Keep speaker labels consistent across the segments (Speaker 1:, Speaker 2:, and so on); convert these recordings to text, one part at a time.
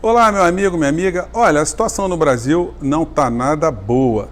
Speaker 1: Olá, meu amigo, minha amiga. Olha, a situação no Brasil não está nada boa.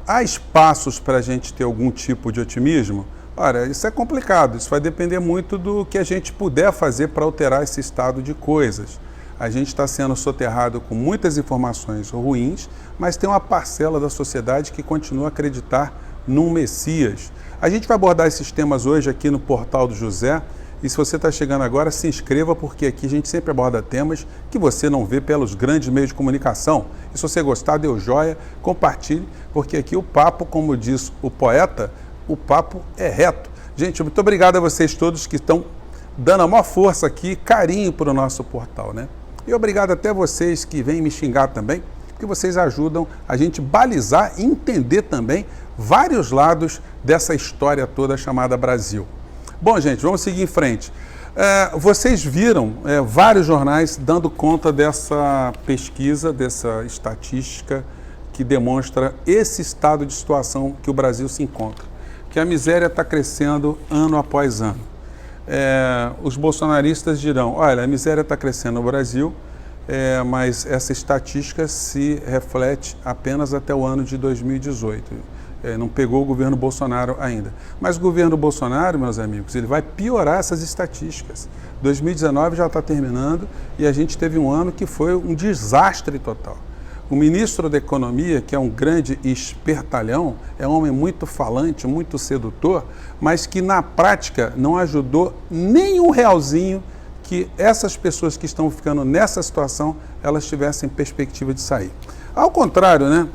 Speaker 1: Há espaços para a gente ter algum tipo de otimismo? Olha, isso é complicado. Isso vai depender muito do que a gente puder fazer para alterar esse estado de coisas. A gente está sendo soterrado com muitas informações ruins, mas tem uma parcela da sociedade que continua a acreditar num Messias. A gente vai abordar esses temas hoje aqui no Portal do José. E se você está chegando agora, se inscreva, porque aqui a gente sempre aborda temas que você não vê pelos grandes meios de comunicação. E se você gostar, dê o joia, compartilhe, porque aqui o papo, como diz o poeta, o papo é reto. Gente, muito obrigado a vocês todos que estão dando a maior força aqui, carinho para o nosso portal, né? E obrigado até vocês que vêm me xingar também, porque vocês ajudam a gente balizar e entender também vários lados dessa história toda chamada Brasil. Bom, gente, vamos seguir em frente. Vocês viram vários jornais dando conta dessa pesquisa, dessa estatística que demonstra esse estado de situação que o Brasil se encontra, que a miséria está crescendo ano após ano. Os bolsonaristas dirão, olha, a miséria está crescendo no Brasil, mas essa estatística se reflete apenas até o ano de 2018. Não pegou o governo Bolsonaro ainda. Mas o governo Bolsonaro, meus amigos, ele vai piorar essas estatísticas. 2019 já está terminando e a gente teve um ano que foi um desastre total. O ministro da Economia, que é um grande espertalhão, é um homem muito falante, muito sedutor, mas que na prática não ajudou nem um realzinho que essas pessoas que estão ficando nessa situação, elas tivessem perspectiva de sair. Ao contrário, né?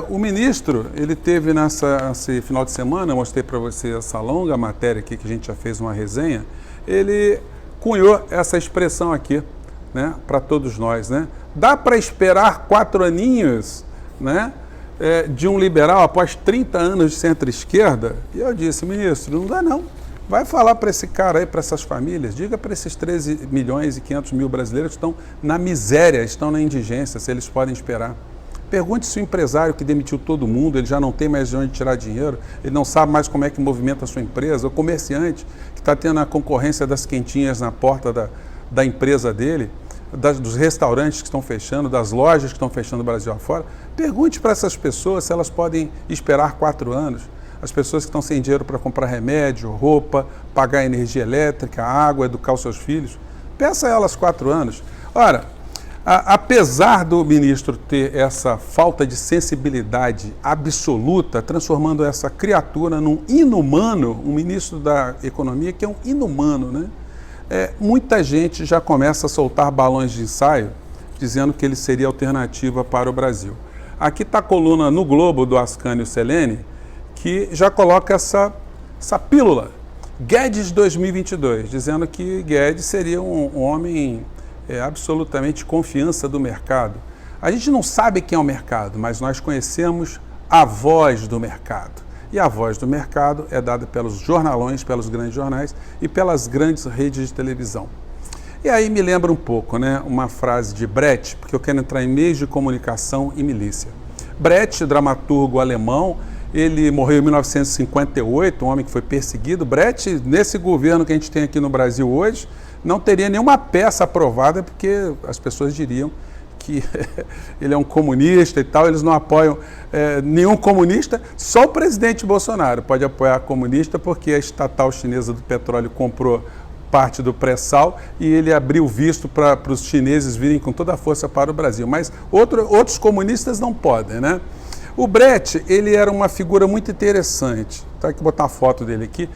Speaker 1: O ministro, ele teve nesse final de semana, eu mostrei para você essa longa matéria aqui, que a gente já fez uma resenha, ele cunhou essa expressão aqui, né, para todos nós, né? Dá para esperar 4 aninhos, né, de um liberal após 30 anos de centro-esquerda? E eu disse, ministro, não dá não. Vai falar para esse cara aí, para essas famílias, diga para esses 13 milhões e 500 mil brasileiros que estão na miséria, estão na indigência, se eles podem esperar. Pergunte se o empresário que demitiu todo mundo, ele já não tem mais de onde tirar dinheiro, ele não sabe mais como é que movimenta a sua empresa, o comerciante que está tendo a concorrência das quentinhas na porta da empresa dele, dos restaurantes que estão fechando, das lojas que estão fechando o Brasil afora. Pergunte para essas pessoas se elas podem esperar 4 anos. As pessoas que estão sem dinheiro para comprar remédio, roupa, pagar energia elétrica, água, educar os seus filhos. Peça a elas 4 anos. Ora, apesar do ministro ter essa falta de sensibilidade absoluta, transformando essa criatura num inumano, um ministro da Economia que é um inumano, né? Muita gente já começa a soltar balões de ensaio, dizendo que ele seria alternativa para o Brasil. Aqui está a coluna no Globo do Ascânio Selene, que já coloca essa pílula, Guedes 2022, dizendo que Guedes seria um homem absolutamente confiança do mercado. A gente não sabe quem é o mercado, mas nós conhecemos a voz do mercado. E a voz do mercado é dada pelos jornalões, pelos grandes jornais e pelas grandes redes de televisão. E aí me lembra um pouco, né, uma frase de Brecht, porque eu quero entrar em meios de comunicação e milícia. Brecht, dramaturgo alemão, ele morreu em 1958, um homem que foi perseguido. Brecht, nesse governo que a gente tem aqui no Brasil hoje, não teria nenhuma peça aprovada, porque as pessoas diriam que ele é um comunista e tal, eles não apoiam nenhum comunista, só o presidente Bolsonaro pode apoiar comunista, porque a estatal chinesa do petróleo comprou parte do pré-sal e ele abriu visto para os chineses virem com toda a força para o Brasil, mas outros comunistas não podem, né? O Brecht, ele era uma figura muito interessante. Tá, aqui botar a foto dele aqui.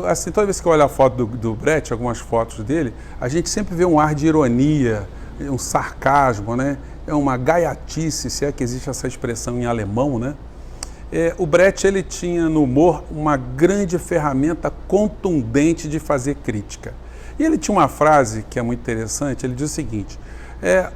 Speaker 1: Assim, toda vez que eu olho a foto do Brecht, algumas fotos dele, a gente sempre vê um ar de ironia, um sarcasmo, né? É uma gaiatice, se é que existe essa expressão em alemão, né? O Brecht, ele tinha no humor uma grande ferramenta contundente de fazer crítica. E ele tinha uma frase que é muito interessante, ele diz o seguinte: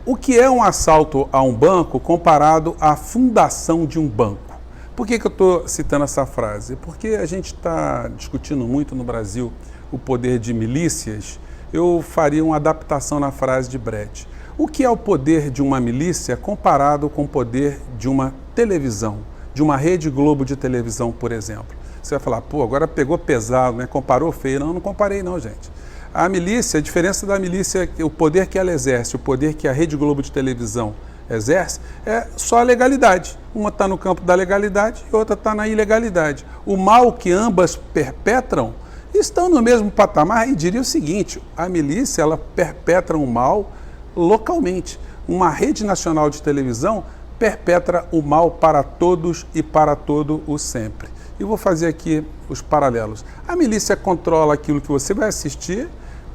Speaker 1: o que é um assalto a um banco comparado à fundação de um banco? Por que eu estou citando essa frase? Porque a gente está discutindo muito no Brasil o poder de milícias. Eu faria uma adaptação na frase de Brecht. O que é o poder de uma milícia comparado com o poder de uma televisão, de uma Rede Globo de televisão, por exemplo? Você vai falar, pô, agora pegou pesado, né? Comparou feio. Não, não comparei não, gente. A milícia, a diferença da milícia, o poder que ela exerce, o poder que a Rede Globo de televisão exerce, é só a legalidade. Uma está no campo da legalidade e outra está na ilegalidade. O mal que ambas perpetram estão no mesmo patamar, e diria o seguinte: a milícia, ela perpetra um mal localmente. Uma rede nacional de televisão perpetra o mal para todos e para todo o sempre. E vou fazer aqui os paralelos. A milícia controla aquilo que você vai assistir,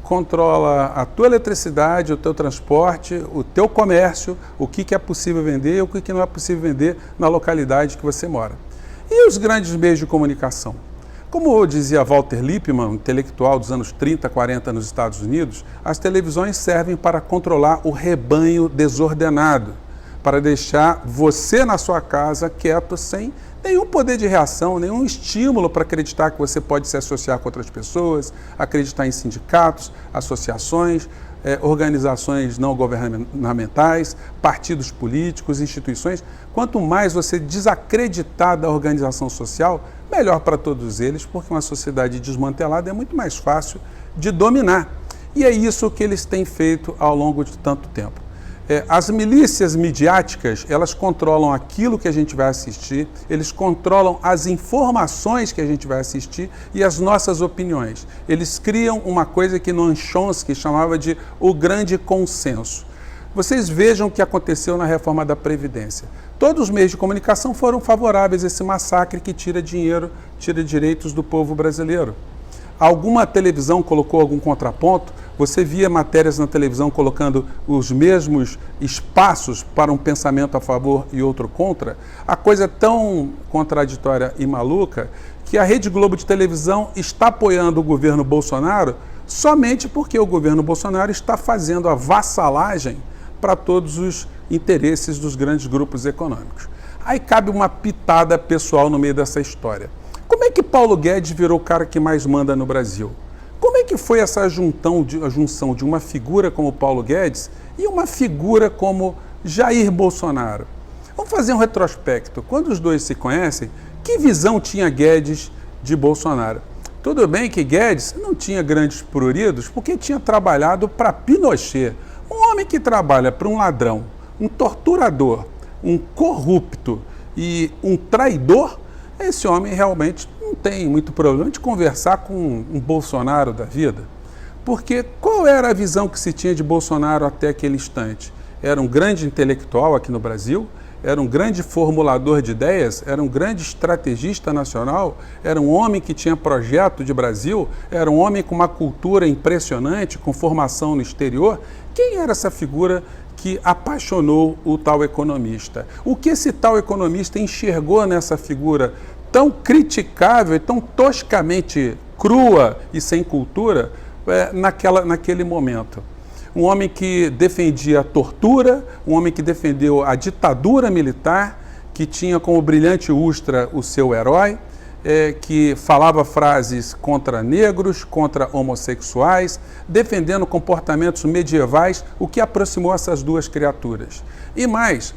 Speaker 1: controla a tua eletricidade, o teu transporte, o teu comércio, o que é possível vender e o que não é possível vender na localidade que você mora. E os grandes meios de comunicação? Como dizia Walter Lippmann, um intelectual dos anos 30, 40 nos Estados Unidos, as televisões servem para controlar o rebanho desordenado, para deixar você na sua casa quieto, sem nenhum poder de reação, nenhum estímulo para acreditar que você pode se associar com outras pessoas, acreditar em sindicatos, associações, organizações não governamentais, partidos políticos, instituições. Quanto mais você desacreditar da organização social, melhor para todos eles, porque uma sociedade desmantelada é muito mais fácil de dominar. E é isso que eles têm feito ao longo de tanto tempo. As milícias midiáticas, elas controlam aquilo que a gente vai assistir, eles controlam as informações que a gente vai assistir e as nossas opiniões. Eles criam uma coisa que Noam Chomsky chamava de o grande consenso. Vocês vejam o que aconteceu na reforma da Previdência. Todos os meios de comunicação foram favoráveis a esse massacre que tira dinheiro, tira direitos do povo brasileiro. Alguma televisão colocou algum contraponto? Você via matérias na televisão colocando os mesmos espaços para um pensamento a favor e outro contra? A coisa é tão contraditória e maluca que a Rede Globo de televisão está apoiando o governo Bolsonaro somente porque o governo Bolsonaro está fazendo a vassalagem para todos os interesses dos grandes grupos econômicos. Aí cabe uma pitada pessoal no meio dessa história. Como é que Paulo Guedes virou o cara que mais manda no Brasil? Como é que foi essa junção de uma figura como Paulo Guedes e uma figura como Jair Bolsonaro? Vamos fazer um retrospecto. Quando os dois se conhecem, que visão tinha Guedes de Bolsonaro? Tudo bem que Guedes não tinha grandes pruridos porque tinha trabalhado para Pinochet. Um homem que trabalha para um ladrão, um torturador, um corrupto e um traidor, esse homem realmente não tem muito problema de conversar com um Bolsonaro da vida. Porque qual era a visão que se tinha de Bolsonaro até aquele instante? Era um grande intelectual aqui no Brasil, era um grande formulador de ideias, era um grande estrategista nacional, era um homem que tinha projeto de Brasil, era um homem com uma cultura impressionante, com formação no exterior. Quem era essa figura que apaixonou o tal economista? O que esse tal economista enxergou nessa figura tão criticável e tão toscamente crua e sem cultura naquele momento? Um homem que defendia a tortura, um homem que defendeu a ditadura militar, que tinha como brilhante Ustra o seu herói, que falava frases contra negros, contra homossexuais, defendendo comportamentos medievais, o que aproximou essas duas criaturas. E mais,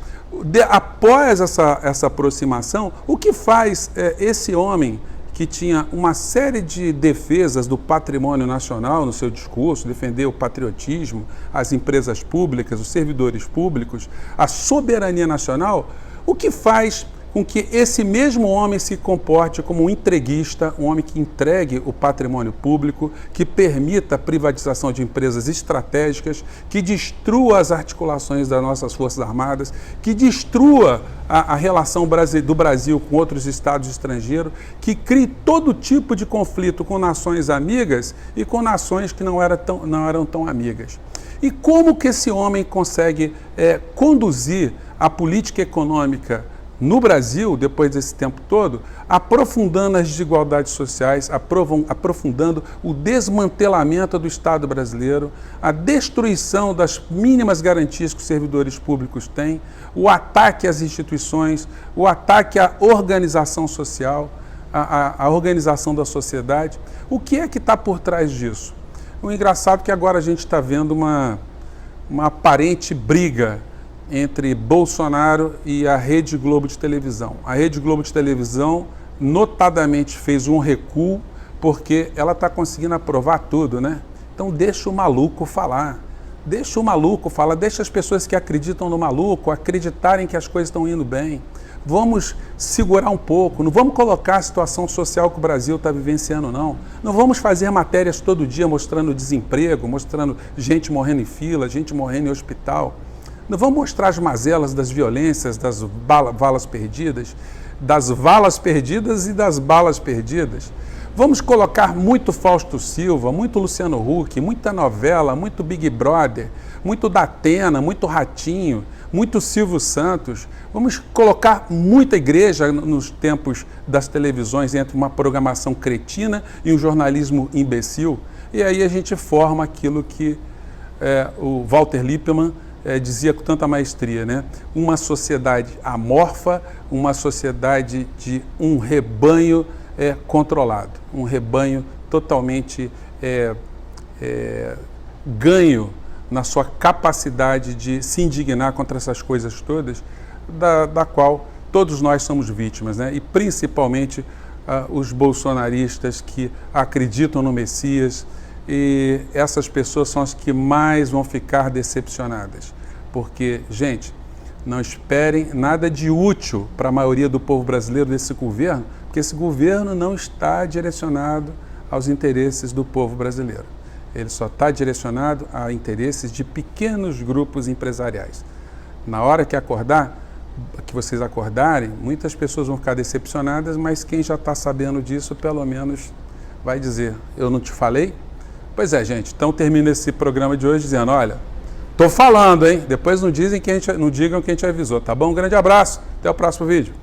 Speaker 1: após essa aproximação, o que faz esse homem que tinha uma série de defesas do patrimônio nacional no seu discurso, defender o patriotismo, as empresas públicas, os servidores públicos, a soberania nacional, o que faz com que esse mesmo homem se comporte como um entreguista, um homem que entregue o patrimônio público, que permita a privatização de empresas estratégicas, que destrua as articulações das nossas Forças Armadas, que destrua a relação do Brasil com outros estados estrangeiros, que crie todo tipo de conflito com nações amigas e com nações que não eram tão amigas. E como que esse homem consegue conduzir a política econômica no Brasil, depois desse tempo todo, aprofundando as desigualdades sociais, aprofundando o desmantelamento do Estado brasileiro, a destruição das mínimas garantias que os servidores públicos têm, o ataque às instituições, o ataque à organização social, à organização da sociedade. O que é que está por trás disso? O engraçado é que agora a gente está vendo uma aparente briga entre Bolsonaro e a Rede Globo de televisão. A Rede Globo de televisão notadamente fez um recuo porque ela está conseguindo aprovar tudo, né? Então deixa o maluco falar. Deixa o maluco falar, deixa as pessoas que acreditam no maluco acreditarem que as coisas estão indo bem. Vamos segurar um pouco, não vamos colocar a situação social que o Brasil está vivenciando, não. Não vamos fazer matérias todo dia mostrando desemprego, mostrando gente morrendo em fila, gente morrendo em hospital. Não vamos mostrar as mazelas das violências, das valas perdidas e das balas perdidas. Vamos colocar muito Fausto Silva, muito Luciano Huck, muita novela, muito Big Brother, muito Datena, muito Ratinho, muito Silvio Santos. Vamos colocar muita igreja nos tempos das televisões entre uma programação cretina e um jornalismo imbecil. E aí a gente forma aquilo que o Walter Lippmann dizia com tanta maestria, né? Uma sociedade amorfa, uma sociedade de um rebanho controlado, um rebanho totalmente ganho na sua capacidade de se indignar contra essas coisas todas, da qual todos nós somos vítimas, né? E principalmente os bolsonaristas que acreditam no Messias, e essas pessoas são as que mais vão ficar decepcionadas, porque, gente, não esperem nada de útil para a maioria do povo brasileiro desse governo, porque esse governo não está direcionado aos interesses do povo brasileiro. Ele só está direcionado a interesses de pequenos grupos empresariais. Na hora que vocês acordarem, muitas pessoas vão ficar decepcionadas, mas quem já está sabendo disso, pelo menos vai dizer, eu não te falei? Pois é, gente, então termina esse programa de hoje dizendo, olha, tô falando, hein? Depois não digam que a gente avisou, tá bom? Um grande abraço, até o próximo vídeo.